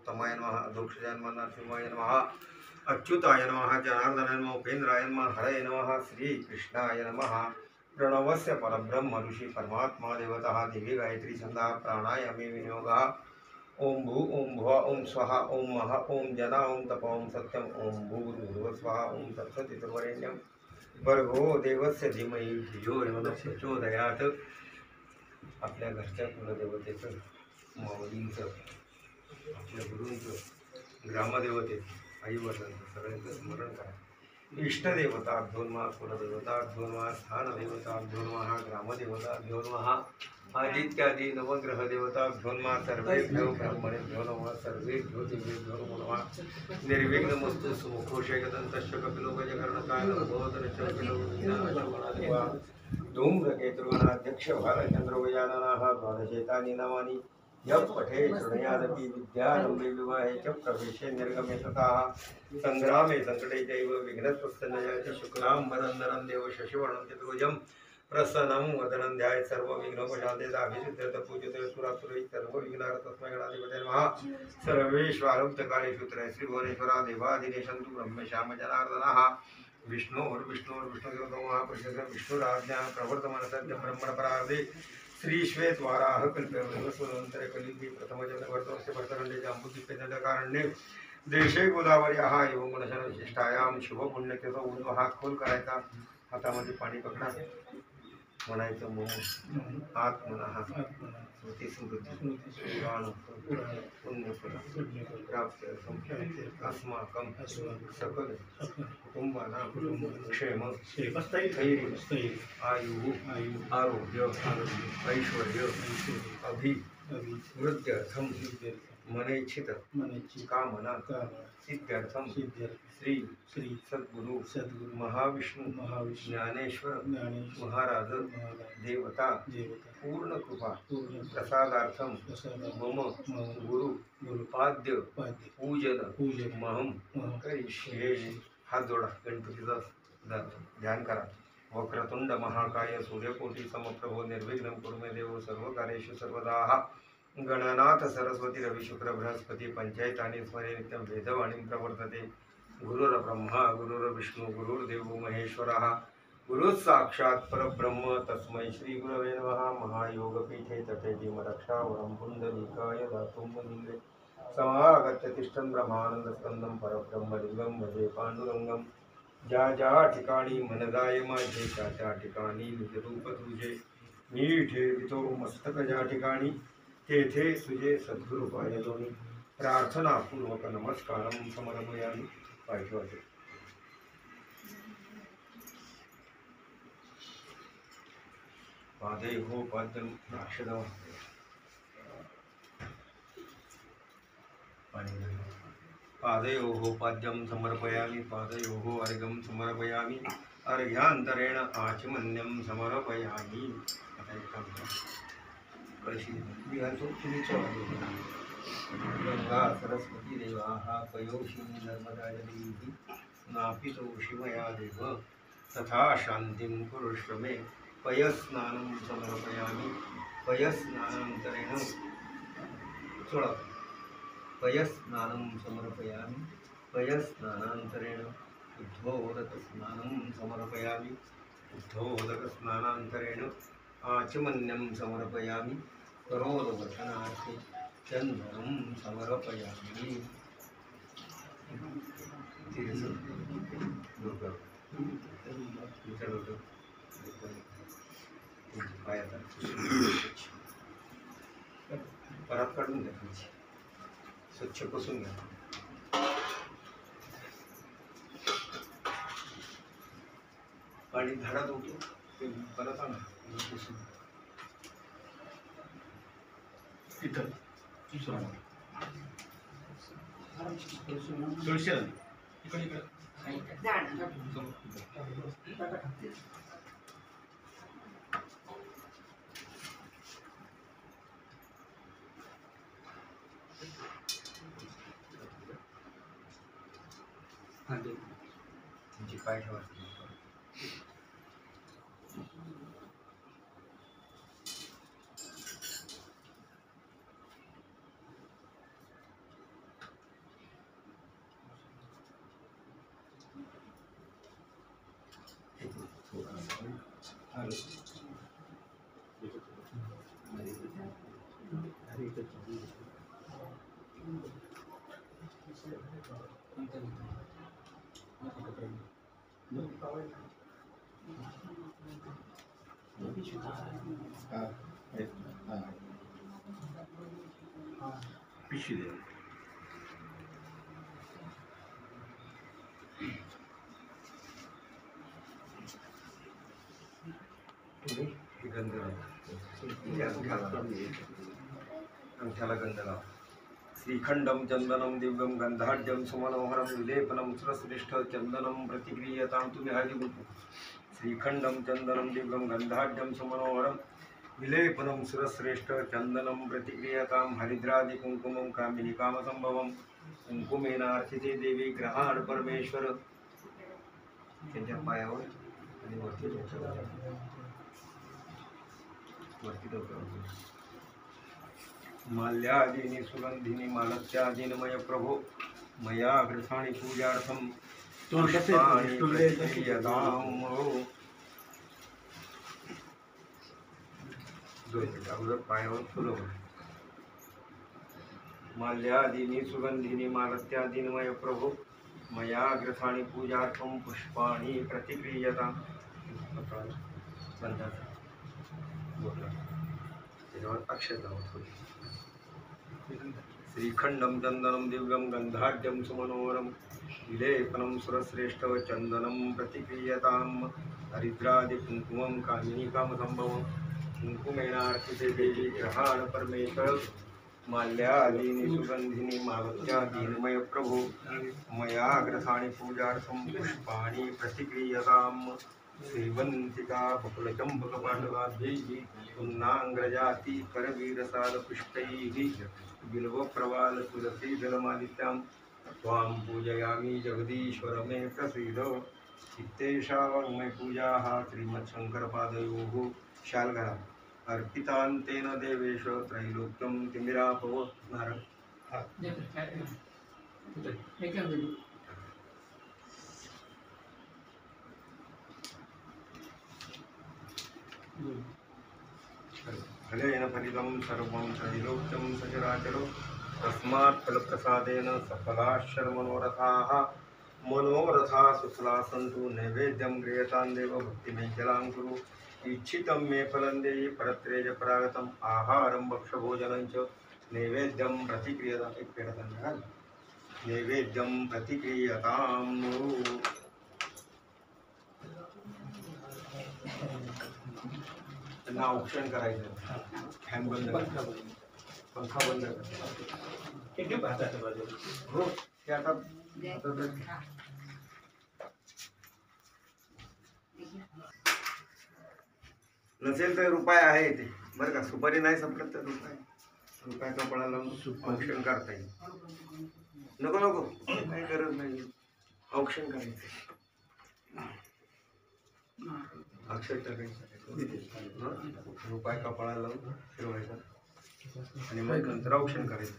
पुरुषोत्तमाय नमः अधोक्षजाय नमः नरसिंहाय नमः अच्युताय नमः जनार्दनाय नमः उपेन्द्राय नमः हरये नमः श्रीकृष्णाय नमः प्रणवस्य परब्रह्म ऋषि परमात्मा देवता देवी गायत्री छंदः प्राणायामे विनियोगः ओम भू ओम भुव ओम स्वः ओम मह ओम जना ओम तप ओम सत्यम ओम भूर्भुवः स्वः ओम तत्सदितुर्वरेण्यं भर्गो देवस्य धीमहि धियो यो नः प्रचोदयात्. आपल्या घरच्या कुलदेवतेचं, माऊलींचं, आपल्या गुरूंचं, ग्रामदेवतेचं, आई वडिलांचं सगळ्यांचं स्मरण करा. इष्टदेवता अभ्योन्मा, कुलदेवता अभ्योन्मा, स्थानदेवता अभ्योन्मा, ग्रामदेवता अभ्योन्मा, आदित्यादि नवग्रह देवता अभ्योन्मा, सर्वेभ्यो ब्रह्मणेभ्यो नमः, सर्वेभ्यो देवेभ्यो नमः. निर्विघ्नमस्तु सुमुखोषयगदन्तश्च कपिलो गजकर्णकाय नमोदनश्च धूम्रकेतुर्गणाध्यक्ष भालचन्द्रो गजाननः द्वादशेतानि नामानि यः पठे शृणुयादपि विद्यारम्भे विवाहे च प्रवेशे निर्गमे ततः सङ्ग्रामे सङ्कटे चैव विघ्नस्वस्य न जायते. शुक्लाम्बरधरं देव शशिवर्णं चतुर्भुजं प्रसन्नं वदनं ध्यायेत् सर्वविघ्नोपशान्तिदाभिसिद्ध्यर्थ पूज्यते सुरासुरैः सर्वविघ्नहरं तस्मै गणाधिपतये नमः. सर्वेष्वारुक्तकालेषु त्रयः श्रीभुवनेश्वरा देवादिनेशन्तु ब्रह्मश्याम जनार्दनः विष्णुदेवतो महापुरुषस्य विष्णुराज्ञा प्रवर्तमानसद्य ब्रह्मणपरार्धे श्रीश्वेतवाराह कल्पवन्तरे कलियुगे प्रथमजन्मवर्तस्य भरतखण्डे जाम्बुदीपे देशे गोदावर्याः एवं गुणशनविशिष्टायां शुभपुण्यतिथौ उद्वहा खोल करायचा. हातामध्ये पाणी पकडा, म्हणायचं मम आत्मनः स्मृती समृद्धी पुण्यफल प्राप्त्यर्थं अस्माकं सकल कुटुंबानां क्षेम स्थैर्य आयुः आरोग्य ऐश्वर्य अभिवृद्ध्यर्थं मनेच्छित कामना सिद्ध्यर्थं श्री सद्गुरु महाविष्णु ज्ञानेश्वर महाराज देवता पूर्ण कृपा प्रसादार्थं मम गुरु पाद्य पूजन महम करिष्ये. हात जोडा, गणपतीचा ध्यान करा. वक्रतुंड महाकाय सूर्यकोटी समप्रभो निर्विघ्नं कुरु मे देव सर्वकार्येषु सर्वदा. गणनाथ सरस्वती रवि शुक्र बृहस्पति पंचायतानि स्मरे नित्यं वेदवाणीं प्रवर्तते. गुरुर्ब्रह्मा गुरुर्विष्णु गुरुर्देवो महेश्वरः गुरुस्साक्षात् परब्रह्म तस्मै श्री गुरवे नमः. महायोगपीठे तटे धीमरक्षावरं पुण्डरीकाय दातुं मुनिन्द्रे समागत्य तिष्ठन् ब्रह्मानन्दस्कन्दं परब्रह्मलिङ्गं भजे पाण्डुरङ्गं. ज्या ठिकाणी मनदाय माझे त्या ठिकाणी निजरूप तुझे. मी ठेवितो मस्तक ज्या ठिकाणी तेथे तुझे सद्गुरु पाय दोन्ही. प्रार्थनापूर्वक नमस्कारं समर्पयामि. पाठवायचे पादयोः पाद्यं अक्षदं पादयोः पाद्यं समर्पयामि. पादयोः अर्घ्यं समर्पयामि. अर्घ्यान्तरेण आचमन्यं समर्पयामि. आता एक काम करा, कळशी घालतो गंगा सरस्वती देवाः पयोषिणी नर्मदा देवी नापितोषि मया देव तथा शान्तिं कुरुष्व मे. पयस्नानं समर्पयामि. पयस्नानान्तरेण सोडा. पयस्नानं समर्पयामि. पयस्नानान्तरेण उद्धोदकस्नानं समर्पयामि. उद्धोदकस्नानान्तरेण आचमन्यं समर्पयामि. करोदवर्धनार्थे चन्दनं समर्पयामि. परत काढून द्या, स्वच्छ पुसून घ्या. पाणी झाडात होतो ते परत आणा पुसून. इथं तुळशी इकडे तुमची पाय ठेवा. पिशवी दे. गंध अंगठ्याला गंध लाव. श्रीखंडम चंदनम दिव्यम गंधाढ्यम सुमनोहरम विलेपनम सुरश्रेष्ठ चंदनम प्रतिक्रियतां. तुम्ही हळदी कुंकू. श्रीखंडम चंदनम दिव्यम गंधाढ्यम सुमनोहरम विलेपनम सुरश्रेष्ठ चंदनम प्रतिक्रियतां. हरिद्रादि कुंकुमं कामिनी कामसंभवम. कुंकुमेनार्चिते देवी ग्रहाण परमेश्वर. त्यांच्या पायावर आणि वरती माल्यादीनि सुगंधिनी मालत्यादीनमय प्रभो मया घृतानि पूजार्थं पुष्पाणि प्रतीयताम्. अगोदर पायावर फुलं. माल्यादीनि सुगंधिनी मालत्यादीनमय प्रभो मया घृतानि पूजार्थं पुष्पाणि प्रतिक्रियताम्. त्याच्यावर अक्षर लावतो. श्रीखंडम चंदनम दिव्यम गंधाढ्यम सुमनोहरम विलेपनम सुरश्रेष्ठ चंदनम प्रतिक्रियताम्. हरिद्रादि कुंकुमं कामिनी कामसंभवम. कुंकुमेनार्चिते देवी ग्रहाण परमेश्वर. माल्यादीनि सुगंधिनी मालत्यादीनमय प्रभो मया ग्रथानि पूजार्थं पुष्पाणि प्रतिक्रियताम्. श्रीवंतिका बकुलचंपकपाटलाभ्यैः पुन्नांग्रजाति करवीरसालपुष्पैः बिल्वप्रवाल तुलसीदलमालित्यां त्वां पूजयामि जगदीश्वर मे प्रसीद. इत्येषा वाङ्मय पूजाः श्रीमत्शङ्करपादयोः. शाल घाला. अर्पितान्तेन देवेश त्रैलोक्यं तिमिरापव. नारळ फलेन फलितं सर्वं त्रैलोक्यं सचराचरो. तस्मात् फलप्रसादेन सफलाश्चर मनोरथाः. मनोरथा सुफला सन्तु. नैवेद्यं गृह्यतां देव भक्तिमेखलां कुरु. इच्छितं मे फलं देहि परत्रेज परागतम्. आहारं भक्षभोजनं च नैवेद्यं प्रतिक्रियताम्. एक पेढा त्यांना घाल. नैवेद्यं प्रतिक्रियताम्. त्यांना औक्षण करायचं. फॅन बंद कर. पंखा बंद कर. हो ते आता नसेल तर रुपये आहे ते बरं का. सुपारी नाही संपलं तर रुपये कपडाला औक्षण करता येईल. नको नको काही गरज नाही. औक्षण करायचं. अक्षर टाकायचं. रुपये कपाळाला लावून फिरवायचा आणि मग नंतर औक्षण करायचं.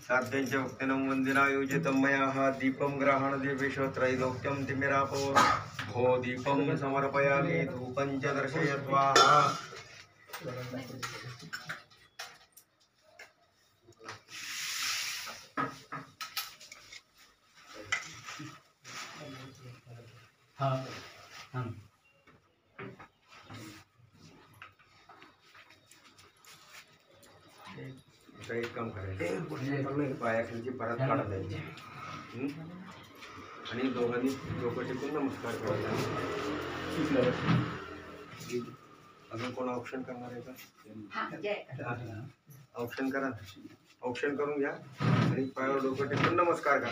साध्यांच्या भक्तीनं वंदनायोजितं मया दीपं ग्रहाण देवेश त्रैलोक्यं तिमिरापव. भो दीपं समर्पयामि धूपं च दर्शयत्वा. एक काम करायचं. पायाखालची परत काढा द्यायची आणि दोघांनी डोकं टेकून नमस्कार करायचा. अजून कोण औक्षण करणार आहे का? औक्षण करा. औक्षण करून घ्या आणि पायावर डोकं टेकून नमस्कार करा.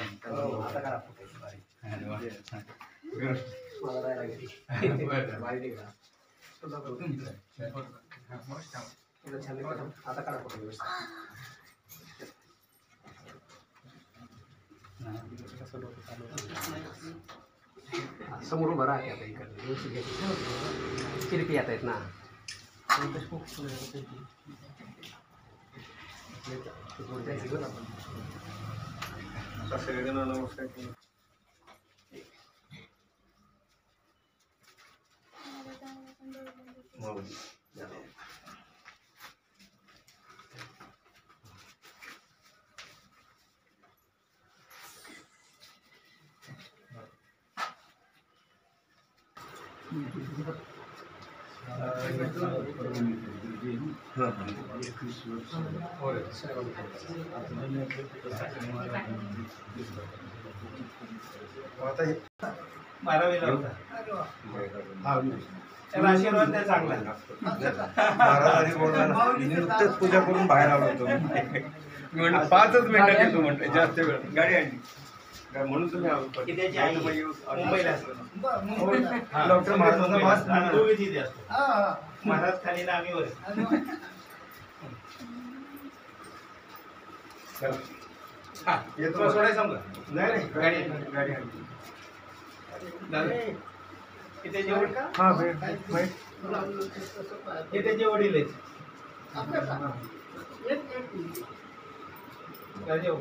आता करा फोटो व्यवस्थित. समोर उभं राहते आता इकडे व्यवस्थित घ्यायची. किरपी येत आहेत ना. सगळेजण नमस्कार केला. माऊली आता हे बारावीला होता. त्याला आशीर्वाद द्या चांगला. महाराजांनी बोलला नुकतेच पूजा करून बाहेर आलो होतो मी म्हणलं 5च मिनिटात येतो म्हटलं जास्त वेळ गाडी आणली म्हणून तुम्ही आलो की त्याची आई मुंबईला असतो. डॉक्टर महाराजांचा मास्क दोघे तिथे असतो. महाराज खाली ना आम्ही वर. येतो सोडायचं समजा. नाही गाडी गाडी आणली की त्याचे वडील हा भेट हे त्याचे वडील आहेत. राजेव.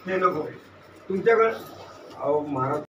ते नको तुमच्याकडे अहो महाराज